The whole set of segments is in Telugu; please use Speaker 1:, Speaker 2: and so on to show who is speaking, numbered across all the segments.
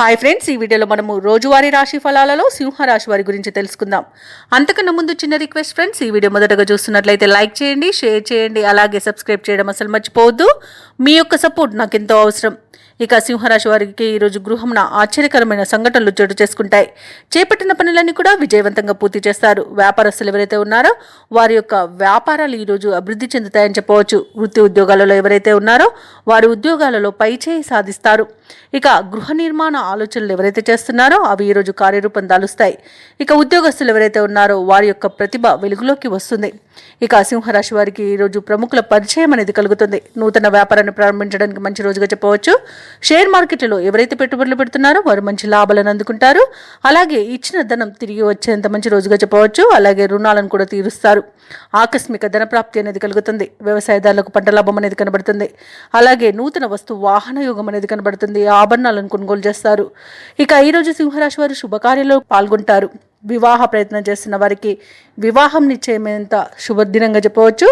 Speaker 1: హాయ్ ఫ్రెండ్స్, ఈ వీడియోలో మనము రోజువారీ రాశి ఫలాలలో సింహరాశి వారి గురించి తెలుసుకుందాం. అంతకన్నా ముందు చిన్న రిక్వెస్ట్ ఫ్రెండ్స్, ఈ వీడియో మొదటగా చూస్తున్నట్లయితే లైక్ చేయండి, షేర్ చేయండి, అలాగే సబ్స్క్రైబ్ చేయడం అసలు మర్చిపోవద్దు. మీ యొక్క సపోర్ట్ నాకు ఎంతో అవసరం. ఇక సింహరాశి వారికి ఈరోజు గృహంన ఆశ్చర్యకరమైన సంఘటనలు చోటు చేసుకుంటాయి. చేపట్టిన పనులన్నీ కూడా విజయవంతంగా పూర్తి చేస్తారు. వ్యాపారస్తులు ఎవరైతే ఉన్నారో వారి యొక్క వ్యాపారాలు ఈరోజు అభివృద్ధి చెందుతాయని చెప్పవచ్చు. వృత్తి ఉద్యోగాలలో ఎవరైతే ఉన్నారో వారి ఉద్యోగాలలో పైచేయి సాధిస్తారు. ఇక గృహ నిర్మాణ ఆలోచనలు ఎవరైతే చేస్తున్నారో అవి ఈరోజు కార్యరూపం దాలుస్తాయి. ఇక ఉద్యోగస్తులు ఎవరైతే ఉన్నారో వారి యొక్క ప్రతిభ వెలుగులోకి వస్తుంది. ఇక సింహరాశి వారికి ఈరోజు ప్రముఖుల పరిచయం అనేది కలుగుతుంది. నూతన వ్యాపారాన్ని ప్రారంభించడానికి మంచి రోజుగా చెప్పవచ్చు. షేర్ మార్కెట్లో ఎవరైతే పెట్టుబడులు పెడుతున్నారో వారు మంచి లాభాలను అందుకుంటారు. అలాగే ఇచ్చిన ధనం తిరిగి వచ్చేంత మంచి రోజుగా చెప్పవచ్చు. అలాగే రుణాలను కూడా తీరుస్తారు. ఆకస్మిక ధన ప్రాప్తి అనేది కలుగుతుంది. వ్యవసాయదారులకు పంట లాభం అనేది కనబడుతుంది. అలాగే నూతన వస్తు వాహన యోగం అనేది కనబడుతుంది. ఆభరణాలను కొనుగోలు చేస్తారు. ఇక ఈరోజు సింహరాశి వారు శుభకార్యాల్లో పాల్గొంటారు. వివాహ ప్రయత్నం చేస్తున్న వారికి వివాహం నిశ్చయమైనంత శుభదినంగా చెప్పవచ్చు.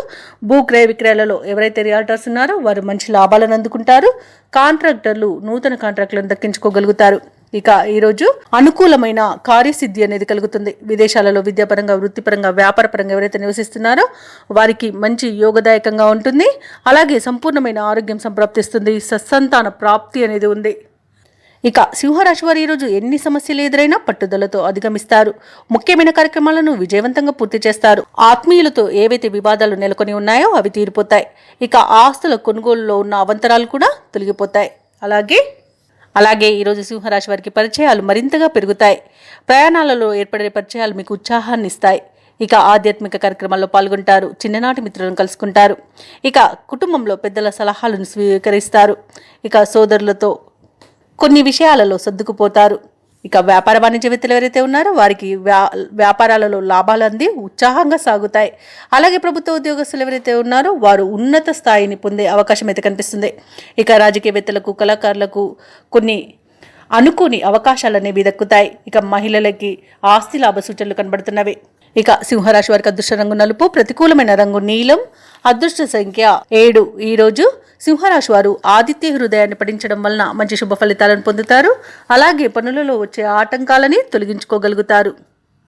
Speaker 1: భూ క్రయ విక్రయాలలో ఎవరైతే రియాల్టర్స్ ఉన్నారో వారు మంచి లాభాలను అందుకుంటారు. కాంట్రాక్టర్లు నూతన కాంట్రాక్టులను దక్కించుకోగలుగుతారు. ఇక ఈరోజు అనుకూలమైన కార్యసిద్ధి అనేది కలుగుతుంది. విదేశాలలో విద్యాపరంగా, వృత్తిపరంగా, వ్యాపారపరంగా ఎవరైతే నివసిస్తున్నారో వారికి మంచి యోగదాయకంగా ఉంటుంది. అలాగే సంపూర్ణమైన ఆరోగ్యం సంప్రాప్తిస్తుంది. సత్సంతాన ప్రాప్తి అనేది ఉంది. ఇక సింహరాశి వారు ఈరోజు ఎన్ని సమస్యలు ఎదురైనా పట్టుదలతో అధిగమిస్తారు. ముఖ్యమైన కార్యక్రమాలను విజయవంతంగా పూర్తి చేస్తారు. ఆత్మీయులతో ఏవైతే వివాదాలు నెలకొని ఉన్నాయో అవి తీరిపోతాయి. ఇక ఆస్తుల కొనుగోలులో ఉన్న అవంతరాలు కూడా తొలగిపోతాయి. అలాగే ఈరోజు సింహరాశి వారికి పరిచయాలు మరింతగా పెరుగుతాయి. ప్రయాణాలలో ఏర్పడే పరిచయాలు మీకు ఉత్సాహాన్ని ఇస్తాయి. ఇక ఆధ్యాత్మిక కార్యక్రమాల్లో పాల్గొంటారు. చిన్ననాటి మిత్రులను కలుసుకుంటారు. ఇక కుటుంబంలో పెద్దల సలహాలను స్వీకరిస్తారు. ఇక సోదరులతో కొన్ని విషయాలలో సర్దుకుపోతారు. ఇక వ్యాపార వాణిజ్యవేత్తలు ఎవరైతే ఉన్నారో వారికి వ్యాపారాలలో లాభాలు అంది ఉత్సాహంగా సాగుతాయి. అలాగే ప్రభుత్వ ఉద్యోగస్తులు ఎవరైతే ఉన్నారో వారు ఉన్నత స్థాయిని పొందే అవకాశం అయితే కనిపిస్తుంది. ఇక రాజకీయవేత్తలకు, కళాకారులకు కొన్ని అనుకోని అవకాశాలు అనేవి దక్కుతాయి. ఇక మహిళలకి ఆస్తి లాభ సూచనలు కనబడుతున్నవి. ఇక సింహరాశి వారికి అదృష్ట రంగు నలుపు, ప్రతికూలమైన రంగు నీలం, అదృష్ట సంఖ్య 7. ఈరోజు సింహరాశి వారు ఆదిత్య హృదయాన్ని పఠించడం వలన మంచి శుభ ఫలితాలను పొందుతారు. అలాగే పనులలో వచ్చే ఆటంకాలని తొలగించుకోగలుగుతారు.